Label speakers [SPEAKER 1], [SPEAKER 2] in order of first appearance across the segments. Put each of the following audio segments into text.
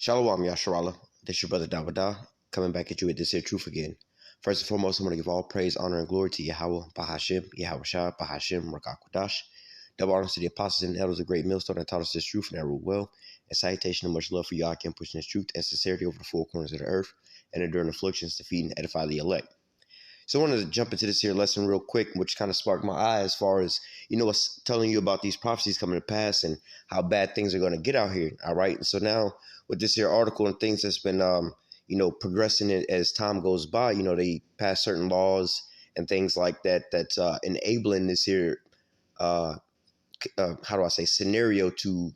[SPEAKER 1] Shalom, Yasharala. This your brother Dawada, coming back at you with this here truth again. First and foremost, I'm going to give all praise, honor, and glory to Yahweh, Bahashim, Yahweh Shah, Bahashim, Rakakwadash. Double honors to the apostles and elders of Great Millstone that taught us this truth and that rule well. And salutation and much love for Yakim, pushing this truth and sincerity over the four corners of the earth, and enduring afflictions to feed and edify the elect. So I wanted to jump into this here lesson real quick, which kind of sparked my eye as far as, us telling you about these prophecies coming to pass and how bad things are going to get out here. All right. And so now with this here article and things that's been, progressing as time goes by, they pass certain laws and things like that, that's enabling this here, scenario to,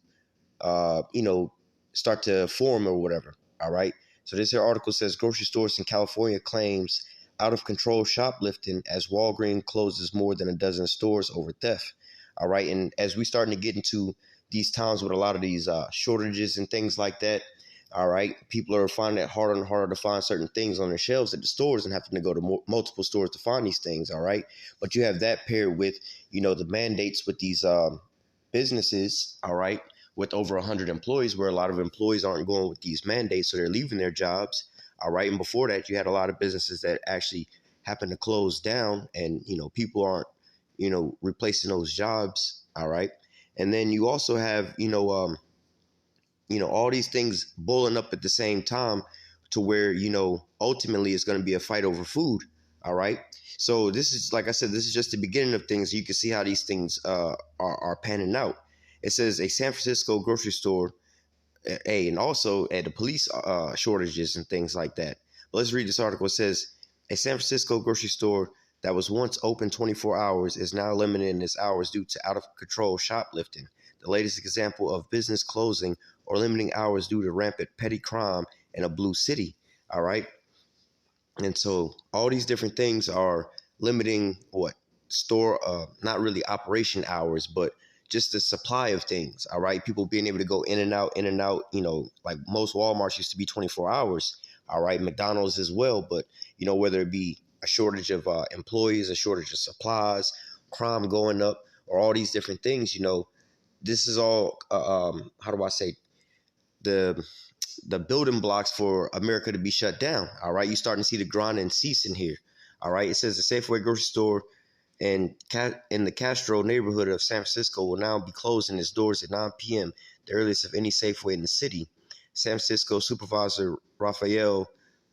[SPEAKER 1] start to form or whatever. All right. So this here article says grocery stores in California claims out of control shoplifting as Walgreens closes more than a dozen stores over theft. All right. And as we starting to get into these towns with a lot of these shortages and things like that. All right. People are finding it harder and harder to find certain things on their shelves at the stores and having to go to multiple stores to find these things. All right. But you have that paired with, the mandates with these businesses. All right. With over 100 employees, where a lot of employees aren't going with these mandates. So they're leaving their jobs. All right. And before that, you had a lot of businesses that actually happened to close down and, people aren't, replacing those jobs. All right. And then you also have, all these things boiling up at the same time to where, ultimately it's going to be a fight over food. All right. So this is, like I said, this is just the beginning of things. You can see how these things are panning out. It says a San Francisco grocery store and also at the police shortages and things like that. But let's read this article. It says a San Francisco grocery store that was once open 24 hours is now limiting its hours due to out of control shoplifting. The latest example of business closing or limiting hours due to rampant petty crime in a blue city. All right. And so all these different things are limiting store, not really operation hours, but just the supply of things. All right. People being able to go in and out, like most Walmarts used to be 24 hours. All right. McDonald's as well. But, whether it be a shortage of employees, a shortage of supplies, crime going up, or all these different things, this is all, the building blocks for America to be shut down. All right. You're starting to see the grind and cease in here. All right. It says the Safeway grocery store in the Castro neighborhood of San Francisco will now be closing its doors at 9 p.m., the earliest of any Safeway in the city. San Francisco Supervisor Rafael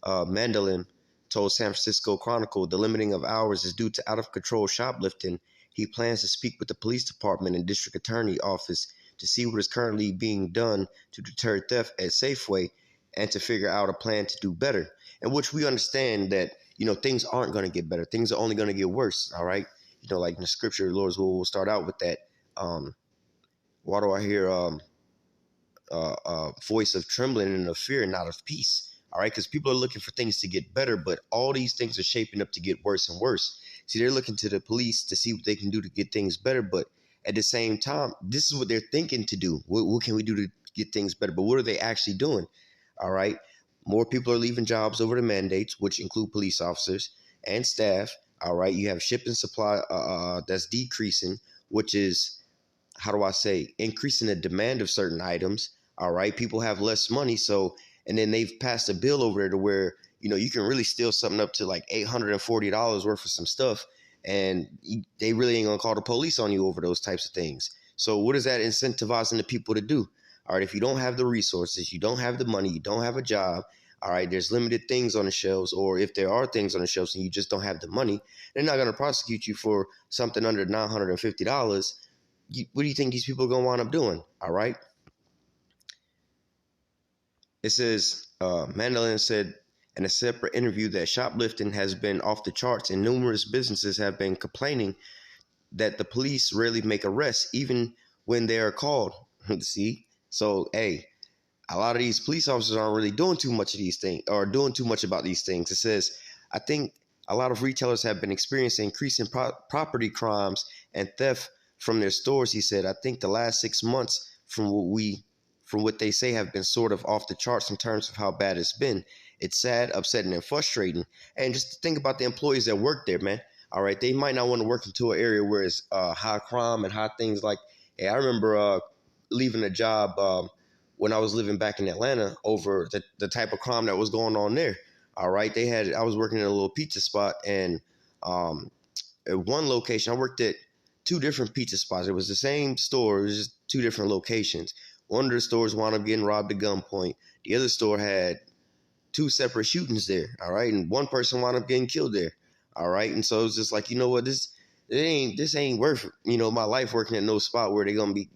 [SPEAKER 1] Mandolin told San Francisco Chronicle the limiting of hours is due to out-of-control shoplifting. He plans to speak with the police department and district attorney office to see what is currently being done to deter theft at Safeway and to figure out a plan to do better. In which we understand that, things aren't going to get better. Things are only going to get worse. All right. Like in the scripture, the Lord's will start out with that. Why do I hear voice of trembling and of fear and not of peace? All right. Because people are looking for things to get better, but all these things are shaping up to get worse and worse. See, they're looking to the police to see what they can do to get things better. But at the same time, this is what they're thinking to do. What can we do to get things better? But what are they actually doing? All right. More people are leaving jobs over the mandates, which include police officers and staff. All right. You have shipping supply that's decreasing, which is, increasing the demand of certain items. All right. People have less money. And then they've passed a bill over there to where, you can really steal something up to like $840 worth of some stuff. And they really ain't going to call the police on you over those types of things. So what is that incentivizing the people to do? All right. If you don't have the resources, you don't have the money, you don't have a job. All right. There's limited things on the shelves, or if there are things on the shelves and you just don't have the money, they're not going to prosecute you for something under $950. What do you think these people are going to wind up doing? All right. It says Mandolin said in a separate interview that shoplifting has been off the charts and numerous businesses have been complaining that the police rarely make arrests, even when they are called. See? So, hey, a lot of these police officers aren't really doing too much of these things or doing too much about these things. It says, I think a lot of retailers have been experiencing increasing property crimes and theft from their stores. He said, I think the last 6 months from what they say have been sort of off the charts in terms of how bad it's been. It's sad, upsetting, and frustrating. And just think about the employees that work there, man. All right. They might not want to work into an area where it's high crime and high things like, hey, I remember leaving a job when I was living back in Atlanta over the type of crime that was going on there. All right, I was working in a little pizza spot, and at one location, I worked at two different pizza spots. It was the same store, it was just two different locations. One of the stores wound up getting robbed at gunpoint. The other store had two separate shootings there. All right, and one person wound up getting killed there. All right, and so it was just like, you know what, this ain't worth my life working at no spot where they're gonna be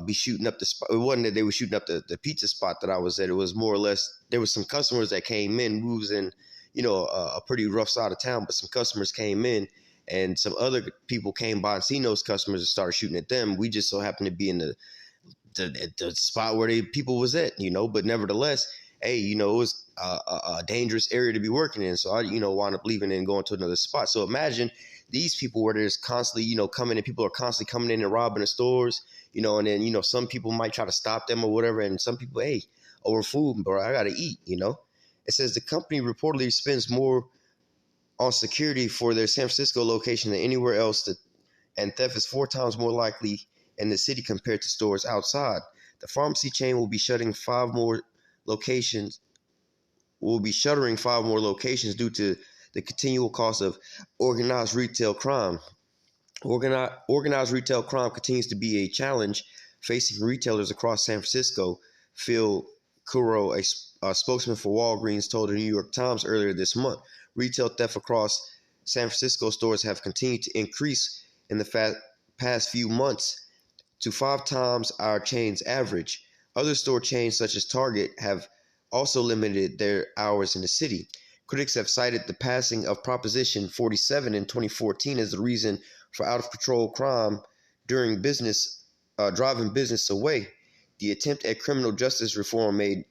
[SPEAKER 1] be shooting up the spot. It wasn't that they were shooting up the pizza spot that I was at. It was more or less there was some customers that came in. We was in a pretty rough side of town, but some customers came in, and some other people came by and seen those customers and started shooting at them. We just so happened to be in the spot where people was at, but nevertheless, hey, it was a dangerous area to be working in. So I, wound up leaving and going to another spot. So imagine these people where there's constantly, coming in, people are constantly coming in and robbing the stores, and then, some people might try to stop them or whatever. And some people, hey, over food, bro, I got to eat, It says the company reportedly spends more on security for their San Francisco location than anywhere else, and theft is 4 times more likely in the city compared to stores outside. The pharmacy chain will be shuttering 5 more locations due to the continual cost of organized retail crime. Organized retail crime continues to be a challenge facing retailers across San Francisco. Phil Kuro, a spokesman for Walgreens, told the New York Times earlier this month. Retail theft across San Francisco stores have continued to increase in the past few months to 5 times our chain's average. Other store chains such as Target have also limited their hours in the city. Critics have cited the passing of Proposition 47 in 2014 as the reason for out-of-control crime during driving business away. The attempt at criminal justice reform made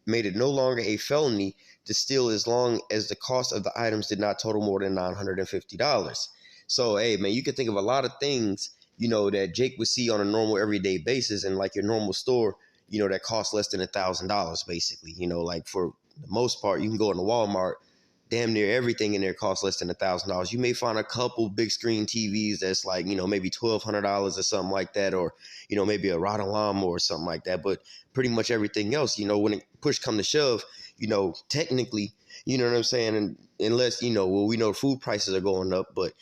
[SPEAKER 1] it no longer a felony to steal as long as the cost of the items did not total more than $950. So, hey, man, you can think of a lot of things, that Jake would see on a normal everyday basis, and like your normal store, that costs less than $1,000, basically. Like for the most part, you can go into Walmart, damn near everything in there costs less than $1,000. You may find a couple big screen TVs that's like, maybe $1,200 or something like that, or, maybe a Rod lawnmower or something like that. But pretty much everything else, when it push come to shove, technically, you know what I'm saying? And unless, we know food prices are going up, but,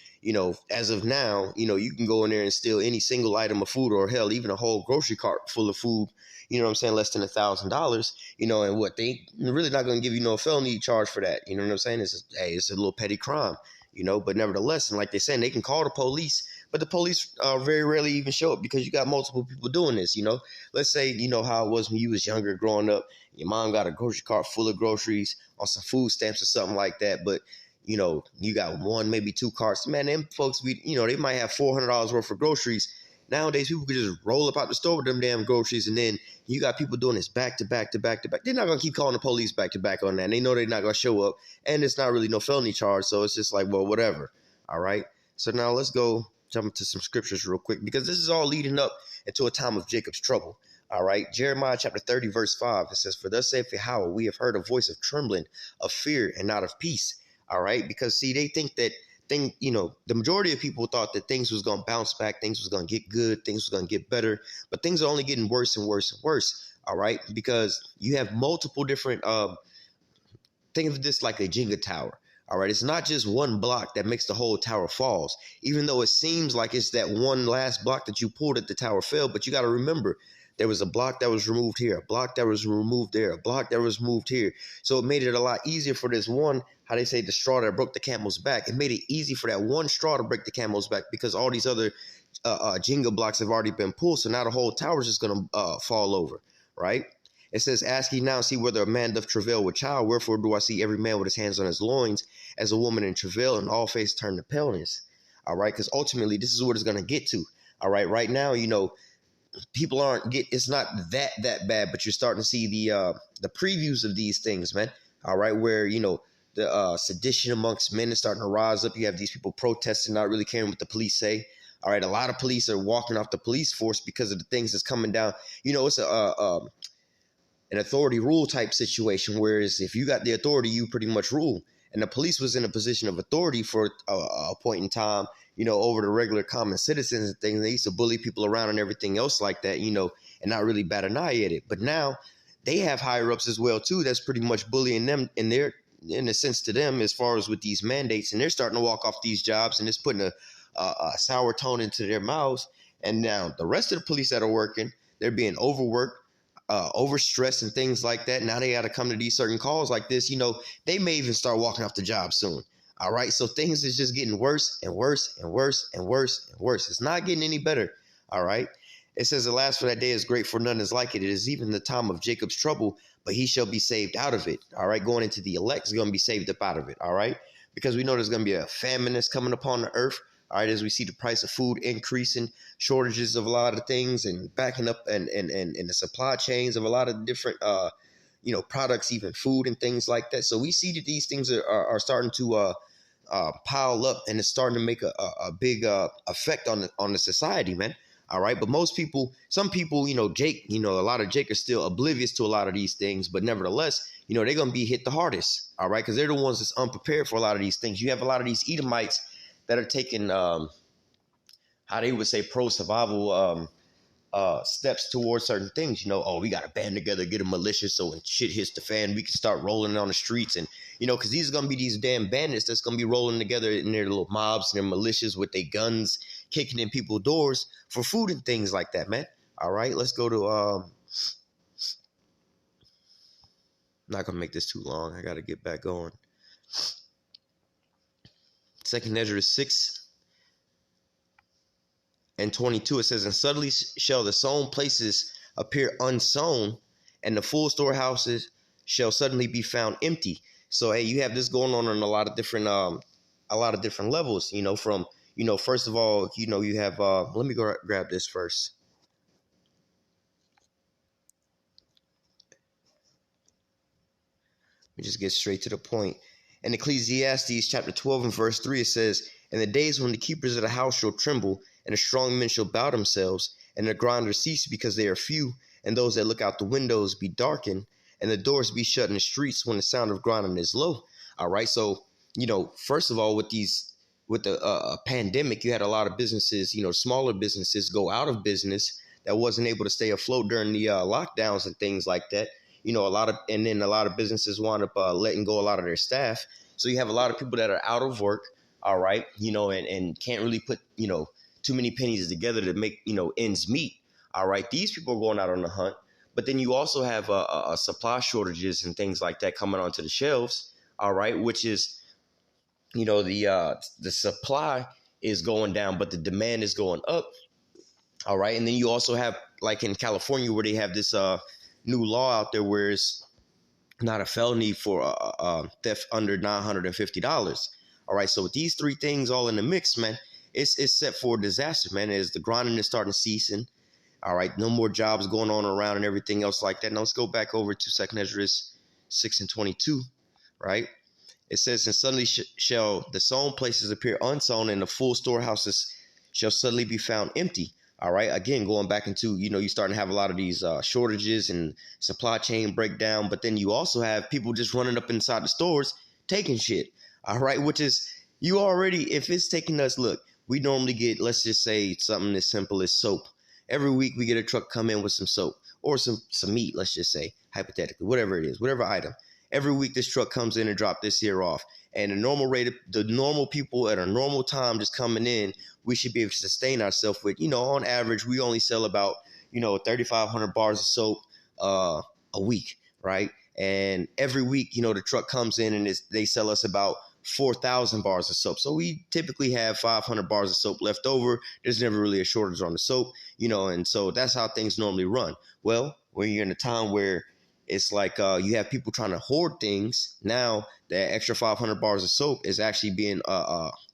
[SPEAKER 1] as of now, you can go in there and steal any single item of food, or hell, even a whole grocery cart full of food, less than $1,000, and what they're really not going to give you no felony charge for that. You know what I'm saying? It's a little petty crime, but nevertheless, and like they're saying, they can call the police, but the police very rarely even show up because you got multiple people doing this, Let's say, how it was when you was younger growing up, your mom got a grocery cart full of groceries on some food stamps or something like that, but you got 1, maybe 2 carts. Man, them folks, they might have $400 worth of groceries. Nowadays, people could just roll up out the store with them damn groceries, and then you got people doing this back to back to back to back. They're not going to keep calling the police back to back on that. And they know they're not going to show up, and it's not really no felony charge, so it's just like, well, whatever. All right? So now let's go jump into some scriptures real quick, because this is all leading up into a time of Jacob's trouble. All right? Jeremiah chapter 30, verse 5, it says, "For thus saith Yahweh, we have heard a voice of trembling, of fear, and not of peace." All right? Because, see, they think that the majority of people thought that things was going to bounce back, things was going to get good, things was going to get better, but things are only getting worse and worse and worse. All right, because you have multiple different. Think of this like a Jenga tower. All right, it's not just one block that makes the whole tower falls. Even though it seems like it's that one last block that you pulled at the tower fell, but you got to remember, there was a block that was removed here, a block that was removed there, a block that was moved here. So it made it a lot easier for this one, how they say, the straw that broke the camel's back. It made it easy for that one straw to break the camel's back because all these other Jenga blocks have already been pulled. So now the whole tower is just going to fall over, right? It says, "Ask ye now, see whether a man doth travail with child. Wherefore do I see every man with his hands on his loins as a woman in travail, and all face turn to paleness." All right, because ultimately this is what it's going to get to. All right, right now, people it's not that bad, but you're starting to see the previews of these things, man. All right, where the sedition amongst men is starting to rise up. You have these people protesting, not really caring what the police say. All right, a lot of police are walking off the police force because of the things that's coming down. It's an authority rule type situation, whereas if you got the authority, you pretty much rule. And the police was in a position of authority for a point in time, over the regular common citizens and things. They used to bully people around and everything else like that, and not really bat an eye at it. But now they have higher ups as well too. That's pretty much bullying them in a sense to them as far as with these mandates, and they're starting to walk off these jobs, and it's putting a sour tone into their mouths. And now the rest of the police that are working, they're being overworked, overstressed, and things like that. Now they got to come to these certain calls like this. They may even start walking off the job soon. All right, so things is just getting worse and worse and worse and worse and worse. It's not getting any better. All right. It says, alas, for that day is great, for none is like it. It is even the time of Jacob's trouble, but he shall be saved out of it. All right. Going into the elect is going to be saved up out of it. All right. Because we know there's going to be a famine that's coming upon the earth. All right. As we see the price of food increasing, shortages of a lot of things, and backing up and the supply chains of a lot of different, products, even food and things like that. So we see that these things are starting to pile up, and it's starting to make a big effect on the society, man. All right. But most people, some people, Jake, a lot of Jake are still oblivious to a lot of these things. But nevertheless, they're going to be hit the hardest. All right. Because they're the ones that's unprepared for a lot of these things. You have a lot of these Edomites that are taking, how they would say, pro-survival steps towards certain things. We got to band together, get a militia, so when shit hits the fan, we can start rolling on the streets. And, because these are going to be these damn bandits that's going to be rolling together in their little mobs and their militias with their guns, kicking in people's doors for food and things like that, man. All right, let's go to, I'm not going to make this too long. I got to get back going. 2nd Ezra 6:22, it says, and suddenly shall the sown places appear unsown, and the full storehouses shall suddenly be found empty. So, hey, you have this going on a lot of different levels, from, first of all, you have, let me go grab this first. Let me just get straight to the point. In Ecclesiastes chapter 12 and verse 3, it says, in the days when the keepers of the house shall tremble, and the strong men shall bow themselves, and the grinders cease because they are few, and those that look out the windows be darkened, and the doors be shut in the streets when the sound of grinding is low. All right. So, first of all, with the pandemic, you had a lot of businesses, smaller businesses go out of business that wasn't able to stay afloat during the lockdowns and things like that. And then a lot of businesses wind up letting go a lot of their staff. So you have a lot of people that are out of work. All right. And can't really put, too many pennies together to make, ends meet. All right. These people are going out on the hunt. But then you also have supply shortages and things like that coming onto the shelves. All right. Which is, the supply is going down, but the demand is going up. All right. And then you also have, like in California, where they have this new law out there where it's not a felony for theft under $950. All right. So with these three things all in the mix, man, it's set for a disaster, man. As the grinding is starting ceasing. All right. No more jobs going on around and everything else like that. Now let's go back over to 2nd Ezra 6:22. Right. It says, and suddenly shall the sown places appear unsown, and the full storehouses shall suddenly be found empty. All right. Again, going back into, you starting to have a lot of these shortages and supply chain breakdown. But then you also have people just running up inside the stores taking shit. All right. Which is, if it's taking us, look, we normally get, let's just say something as simple as soap. Every week we get a truck come in with some soap or some meat, let's just say, hypothetically, whatever it is, whatever item. Every week this truck comes in and drop this here off. And the normal people at a normal time just coming in, we should be able to sustain ourselves with, on average, we only sell about, 3,500 bars of soap a week, right? And every week, the truck comes in and they sell us about 4,000 bars of soap. So we typically have 500 bars of soap left over. There's never really a shortage on the soap, and so that's how things normally run. Well, when you're in a time where it's like you have people trying to hoard things, now that extra 500 bars of soap is actually being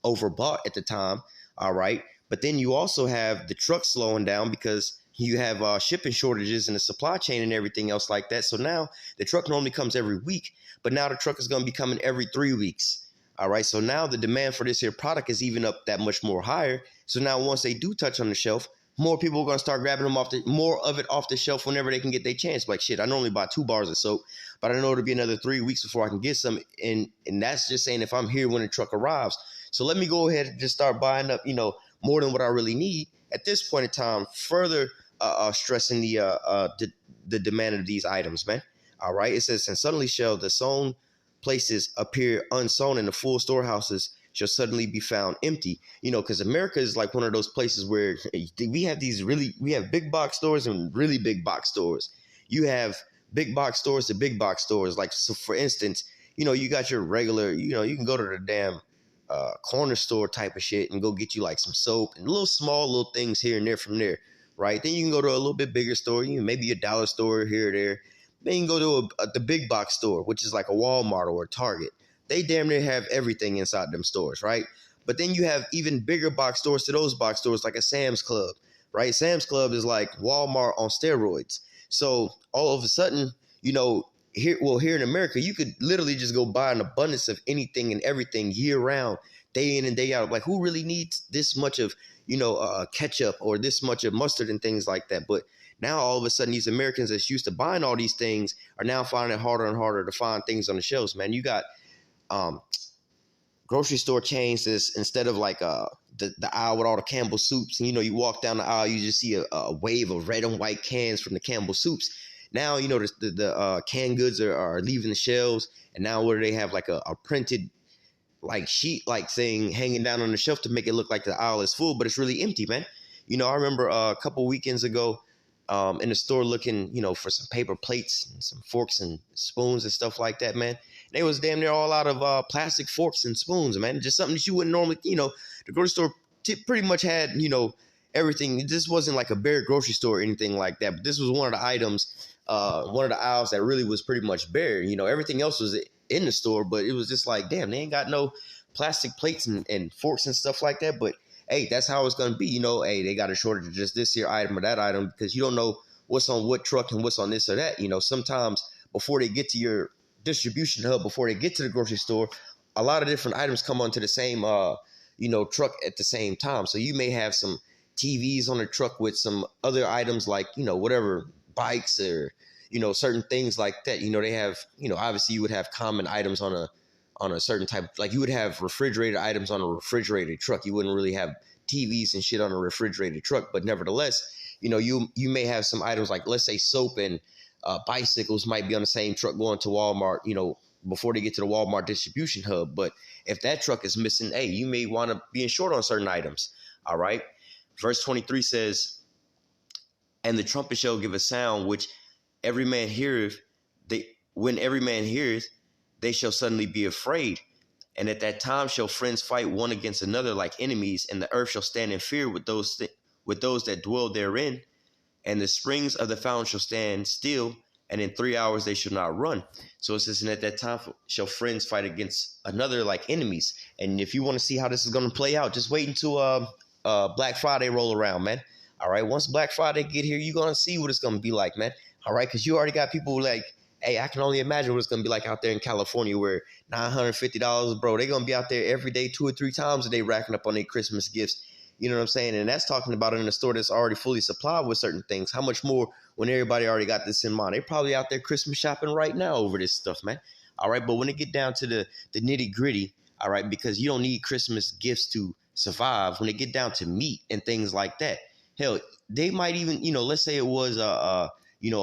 [SPEAKER 1] overbought at the time. All right. But then you also have the trucks slowing down because you have shipping shortages in the supply chain and everything else like that. So now the truck normally comes every week, but now the truck is going to be coming every 3 weeks. All right. So now the demand for this here product is even up that much more higher. So now once they do touch on the shelf, more people are going to start grabbing them more of it off the shelf whenever they can get their chance. Like, shit, I normally buy 2 bars of soap, but I know it'll be another 3 weeks before I can get some. And that's just saying if I'm here when the truck arrives. So let me go ahead and just start buying up, more than what I really need. At this point in time, further stressing the demand of these items, man. All right, it says, and suddenly shall the sown places appear unsown, and the full storehouses shall suddenly be found empty. Because America is like one of those places where we have big box stores and really big box stores. You have big box stores to big box stores. Like, so for instance, you got your regular, you can go to the damn corner store type of shit and go get you like some soap and little small little things here and there from there, right? Then you can go to a little bit bigger store, maybe a dollar store here or there. Then you can go to the big box store, which is like a Walmart or a Target. They damn near have everything inside them stores, right? But then you have even bigger box stores to those box stores, like a Sam's Club, right? Sam's Club is like Walmart on steroids. So all of a sudden, here in America, you could literally just go buy an abundance of anything and everything year round, day in and day out. Like, who really needs this much of, ketchup or this much of mustard and things like that? But now all of a sudden, these Americans that's used to buying all these things are now finding it harder and harder to find things on the shelves, man. You got grocery store chains is, instead of like the aisle with all the Campbell soups, and you walk down the aisle, you just see a wave of red and white cans from the Campbell soups. Now the canned goods are leaving the shelves, and now where they have like a printed like sheet like thing hanging down on the shelf to make it look like the aisle is full, but it's really empty, man. I remember a couple weekends ago in the store looking, for some paper plates and some forks and spoons and stuff like that, man. They was damn near all out of plastic forks and spoons, man. Just something that you wouldn't normally, the grocery store pretty much had, everything. This wasn't like a bare grocery store or anything like that, but this was one of the items, one of the aisles that really was pretty much bare. Everything else was in the store, but it was just like, damn, they ain't got no plastic plates and forks and stuff like that. But hey, that's how it's going to be. Hey, they got a shortage of just this here item or that item because you don't know what's on what truck and what's on this or that. Sometimes before they get to your distribution hub, before they get to the grocery store, a lot of different items come onto the same, truck at the same time. So you may have some TVs on the truck with some other items like, whatever, bikes or, certain things like that. They have, obviously you would have common items on a certain type, like you would have refrigerated items on a refrigerated truck. You wouldn't really have TVs and shit on a refrigerated truck, but nevertheless, you may have some items like, let's say, soap and bicycles might be on the same truck going to Walmart, before they get to the Walmart distribution hub. But if that truck is missing, hey, you may want to be in short on certain items. All right. Verse 23 says, and the trumpet shall give a sound which every man heareth. When every man heareth, they shall suddenly be afraid. And at that time shall friends fight one against another like enemies, and the earth shall stand in fear with those that dwell therein. And the springs of the fountain shall stand still, and in 3 hours they shall not run. So it says, and at that time shall friends fight against another like enemies. And if you want to see how this is going to play out, just wait until Black Friday roll around, man. All right, once Black Friday get here, you're going to see what it's going to be like, man. All right, because you already got people like, hey, I can only imagine what it's going to be like out there in California where $950, bro, they're going to be out there every day 2 or 3 times a day racking up on their Christmas gifts. You know what I'm saying? And that's talking about it in a store that's already fully supplied with certain things. How much more when everybody already got this in mind? They're probably out there Christmas shopping right now over this stuff, man. All right, but when it get down to the nitty gritty, all right, because you don't need Christmas gifts to survive. When it get down to meat and things like that, hell, they might even, let's say it was a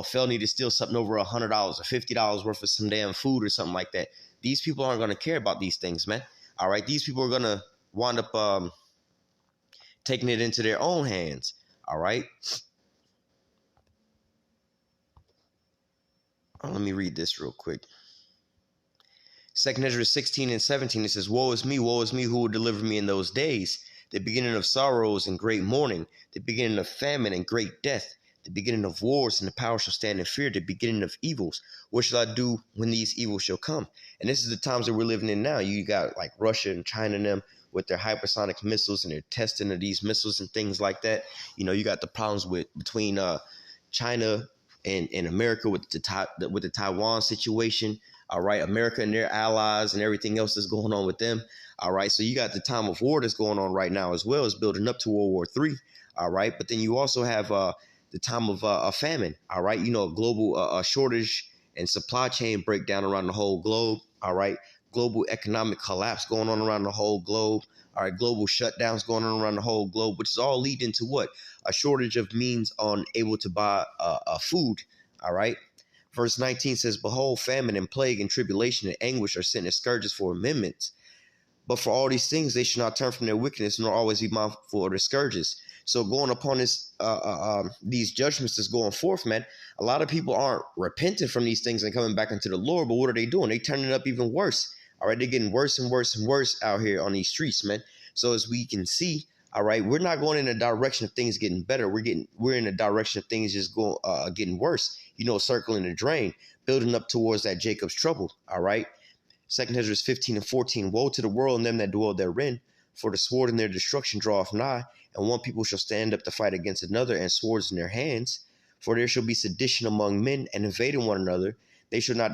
[SPEAKER 1] felony to steal something over $100 or $50 worth of some damn food or something like that. These people aren't going to care about these things, man. All right, these people are going to wind up taking it into their own hands. All right. Let me read this real quick. 2nd Ezra 16 and 17, it says, woe is me, who will deliver me in those days? The beginning of sorrows and great mourning, the beginning of famine and great death, the beginning of wars, and the power shall stand in fear, the beginning of evils. What shall I do when these evils shall come? And this is the times that we're living in now. You got like Russia and China and them with their hypersonic missiles and their testing of these missiles and things like that. You got the problems between China and America with the Taiwan situation. All right, America and their allies and everything else that's going on with them. All right, so you got the time of war that's going on right now as well as building up to World War III. All right, but then you also have the time of a famine. All right, global shortage and supply chain breakdown around the whole globe. All right, global economic collapse going on around the whole globe. All right, global shutdowns going on around the whole globe, which is all leading to what? A shortage of means on able to buy food. All right. Verse 19 says, "Behold, famine and plague and tribulation and anguish are sent as scourges for amendments. But for all these things, they should not turn from their wickedness, nor always be mindful of their scourges." So going upon these judgments that's going forth, man, a lot of people aren't repenting from these things and coming back into the Lord. But what are they doing? They turning up even worse. All right, they're getting worse and worse and worse out here on these streets, man. So as we can see, all right, we're not going in the direction of things getting better. We're in the direction of things just going getting worse. Circling the drain, building up towards that Jacob's trouble. All right. 2 Ezra 15:14. "Woe to the world and them that dwell therein, for the sword in their destruction draweth nigh, and one people shall stand up to fight against another, and swords in their hands. For there shall be sedition among men, and invading one another. They shall not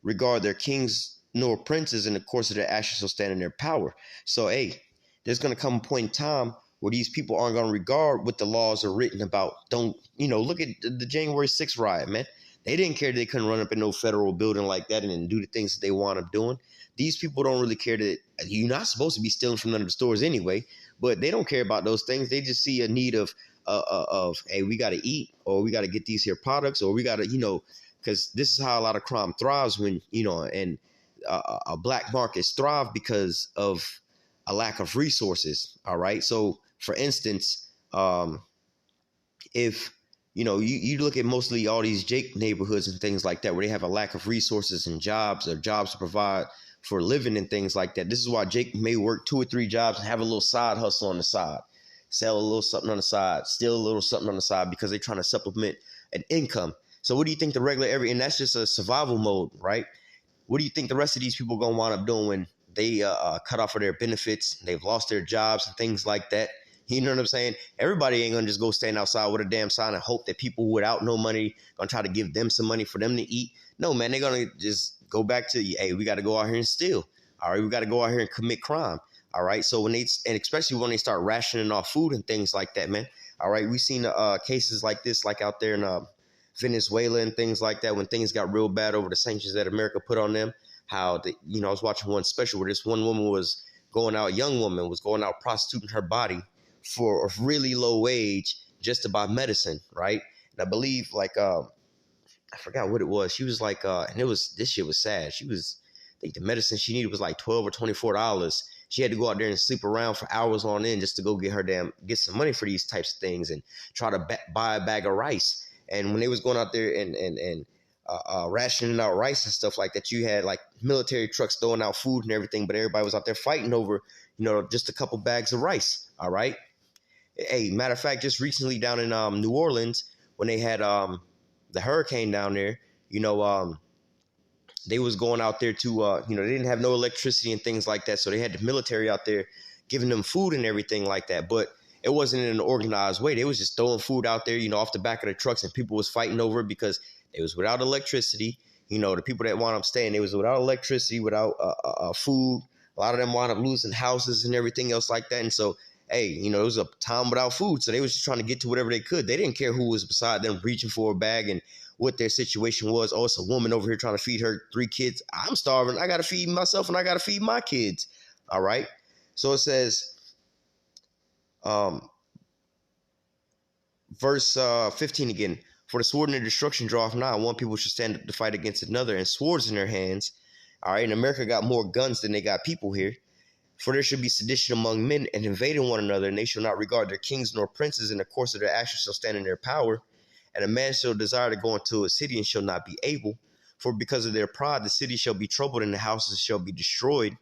[SPEAKER 1] regard their kings nor princes, in the course of their actions shall stand in their power." So, hey, there's going to come a point in time where these people aren't going to regard what the laws are written about. Look at the January 6th riot, man. They didn't care that they couldn't run up in no federal building like that and do the things that they wound up doing. These people don't really care that you're not supposed to be stealing from none of the stores anyway, but they don't care about those things. They just see a need of hey, we got to eat, or we got to get these here products, or we got to, because this is how a lot of crime thrives when, and black markets thrive because of a lack of resources. All right. So for instance, if you look at mostly all these Jake neighborhoods and things like that, where they have a lack of resources and jobs, or jobs to provide for a living and things like that. This is why Jake may work 2 or 3 jobs and have a little side hustle on the side, sell a little something on the side, steal a little something on the side, because they're trying to supplement an income. So what do you think the regular and that's just a survival mode, right? What do you think the rest of these people going to wind up doing when they cut off of their benefits, they've lost their jobs and things like that? You know what I'm saying? Everybody ain't going to just go stand outside with a damn sign and hope that people without no money going to try to give them some money for them to eat. No, man, they're going to just go back to, hey, we got to go out here and steal. All right, we got to go out here and commit crime. All right, so and especially when they start rationing off food and things like that, man. All right, we've seen cases like this, like out there in Venezuela and things like that, when things got real bad over the sanctions that America put on them. How, I was watching one special where this one woman was going out, young woman was going out prostituting her body for a really low wage just to buy medicine, right? And I believe I forgot what it was. She was like, and this shit was sad. I think the medicine she needed was like $12 or $24. She had to go out there and sleep around for hours on end just to go get some money for these types of things and try to buy a bag of rice. And when they was going out there and rationing out rice and stuff like that, you had like military trucks throwing out food and everything, but everybody was out there fighting over, just a couple bags of rice. All right. Hey, matter of fact, just recently down in New Orleans, when they had the hurricane down there, they was going out there to, they didn't have no electricity and things like that. So they had the military out there giving them food and everything like that. But it wasn't in an organized way. They was just throwing food out there, off the back of the trucks, and people was fighting over it because it was without electricity. The people that wound up staying, they was without electricity, without food. A lot of them wound up losing houses and everything else like that. And so, hey, it was a time without food. So they was just trying to get to whatever they could. They didn't care who was beside them reaching for a bag and what their situation was. Oh, it's a woman over here trying to feed her 3 kids. I'm starving. I got to feed myself and I got to feed my kids. All right. So it says, verse 15 again, "For the sword and their destruction draweth nigh, one people shall stand up to fight against another, and swords in their hands." All right. And America got more guns than they got people here. "For there shall be sedition among men, and invading one another, and they shall not regard their kings nor princes, in the course of their actions shall stand in their power. And a man shall desire to go into a city and shall not be able. For because of their pride, the city shall be troubled, and the houses shall be destroyed,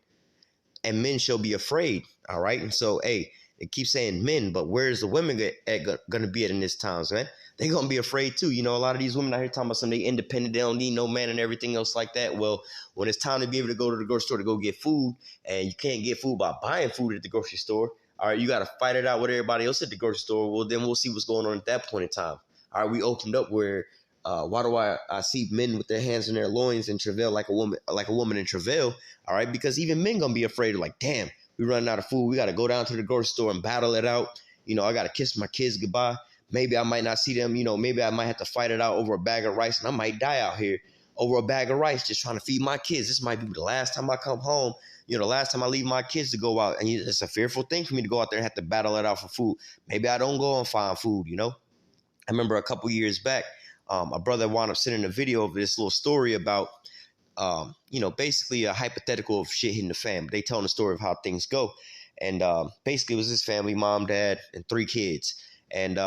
[SPEAKER 1] and men shall be afraid." All right. And so, hey, it keeps saying men, but where's the women going to be at in this times, man? They're going to be afraid too. A lot of these women out here talking about something, they independent, they don't need no man and everything else like that. Well, when it's time to be able to go to the grocery store to go get food, and you can't get food by buying food at the grocery store, all right, you got to fight it out with everybody else at the grocery store. Well, then we'll see what's going on at that point in time. All right, we opened up where, why do I see men with their hands in their loins and travail like a woman in travail? All right, because even men going to be afraid of, like, damn, we running out of food. We got to go down to the grocery store and battle it out. I got to kiss my kids goodbye. Maybe I might not see them. Maybe I might have to fight it out over a bag of rice, and I might die out here. over a bag of rice, just trying to feed my kids. This might be the last time I come home, the last time I leave my kids to go out. And it's a fearful thing for me to go out there and have to battle it out for food. Maybe I don't go and find food, I remember a couple years back, my brother wound up sending a video of this little story about, basically a hypothetical of shit hitting the fan. But they telling the story of how things go. And basically it was his family, mom, dad, and 3 kids. And,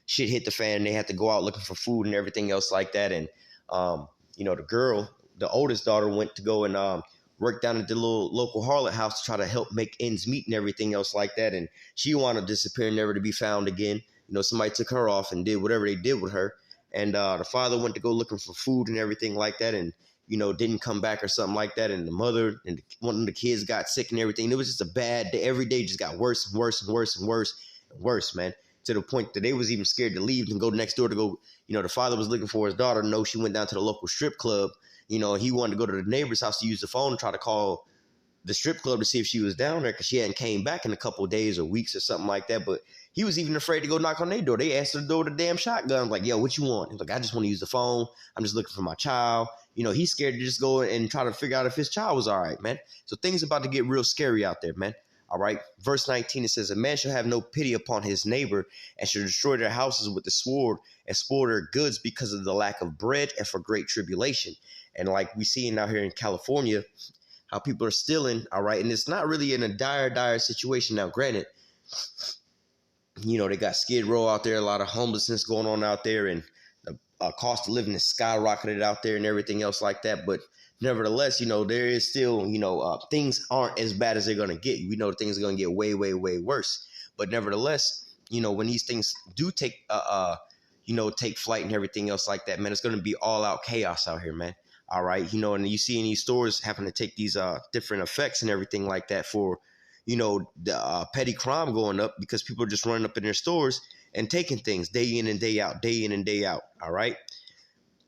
[SPEAKER 1] shit hit the fan and they had to go out looking for food and everything else like that. And, the girl, the oldest daughter, went to go and work down at the little local harlot house to try to help make ends meet and everything else like that. And she wound up disappearing, never to be found again. Somebody took her off and did whatever they did with her. And the father went to go looking for food and everything like that. And, didn't come back or something like that. And the mother and one of the kids got sick and everything. It was just a bad day. Every day just got worse and worse and worse and worse and worse, man. To the point that they was even scared to leave and go next door to go, the father was looking for his daughter. No, she went down to the local strip club. He wanted to go to the neighbor's house to use the phone and try to call the strip club to see if she was down there because she hadn't came back in a couple of days or weeks or something like that. But he was even afraid to go knock on their door. They answered the door with a damn shotgun. Like, yo, what you want? He's like, I just want to use the phone. I'm just looking for my child. He's scared to just go and try to figure out if his child was all right, man. So things about to get real scary out there, man. All right. Verse 19, it says, a man shall have no pity upon his neighbor and shall destroy their houses with the sword and spoil their goods because of the lack of bread and for great tribulation. And like we seeing out here in California, how people are stealing. All right. And it's not really in a dire situation. Now, granted, they got Skid Row out there, a lot of homelessness going on out there, and the cost of living is skyrocketed out there and everything else like that. But nevertheless, there is still, things aren't as bad as they're going to get. We know things are going to get way, way, way worse. But nevertheless, when these things do take flight and everything else like that, man, it's going to be all out chaos out here, man. All right. And you see in these stores having to take these different effects and everything like that for, the petty crime going up because people are just running up in their stores and taking things day in and day out, day in and day out. All right.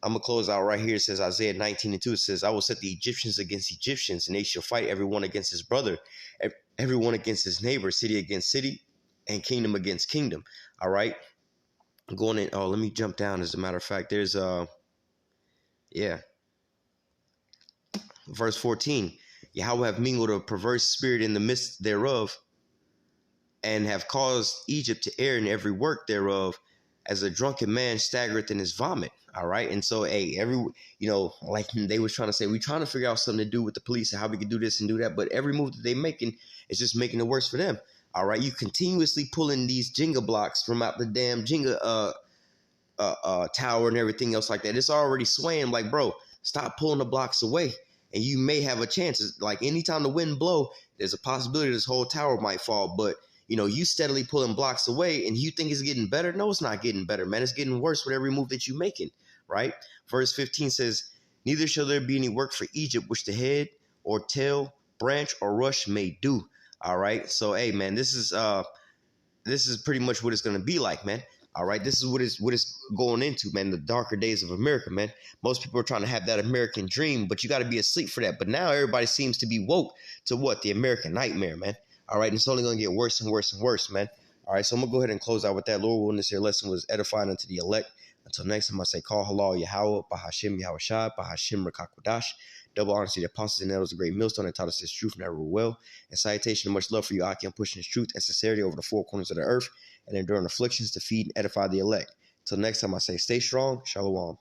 [SPEAKER 1] I'm going to close out right here. It says Isaiah 19:2. It says, I will set the Egyptians against Egyptians, and they shall fight everyone against his brother, everyone against his neighbor, city against city, and kingdom against kingdom. All right. I'm going in. Oh, let me jump down. As a matter of fact, there's, verse 14. Yahweh have mingled a perverse spirit in the midst thereof, and have caused Egypt to err in every work thereof, as a drunken man staggereth in his vomit. All right. And so, like they was trying to say, we're trying to figure out something to do with the police and how we can do this and do that. But every move that they're making is just making it worse for them. All right. You continuously pulling these Jenga blocks from out the damn Jenga tower and everything else like that. It's already swaying. Like, bro, stop pulling the blocks away. And you may have a chance. It's like anytime the wind blow, there's a possibility this whole tower might fall. But, you steadily pulling blocks away and you think it's getting better. No, it's not getting better, man. It's getting worse with every move that you're making, right? Verse 15 says, neither shall there be any work for Egypt, which the head or tail, branch or rush may do. All right. So, hey, man, this is pretty much what it's going to be like, man. All right. This is what it's going into, man. The darker days of America, man. Most people are trying to have that American dream, but you got to be asleep for that. But now everybody seems to be woke to what? The American nightmare, man. All right. And it's only going to get worse and worse and worse, man. All right. So I'm going to go ahead and close out with that. Lord willing, this here lesson was edifying unto the elect. Until next time, I say, call halal Yahweh, Bahashim Yahweh Shai, Bahashim Rakakwadash. Double honor to the apostles and elders, a great millstone that taught us this truth and never will. And salutation and much love for you, Aki. I'm pushing this truth and sincerity over the 4 corners of the earth and enduring afflictions to feed and edify the elect. Till next time, I say, stay strong. Shalom.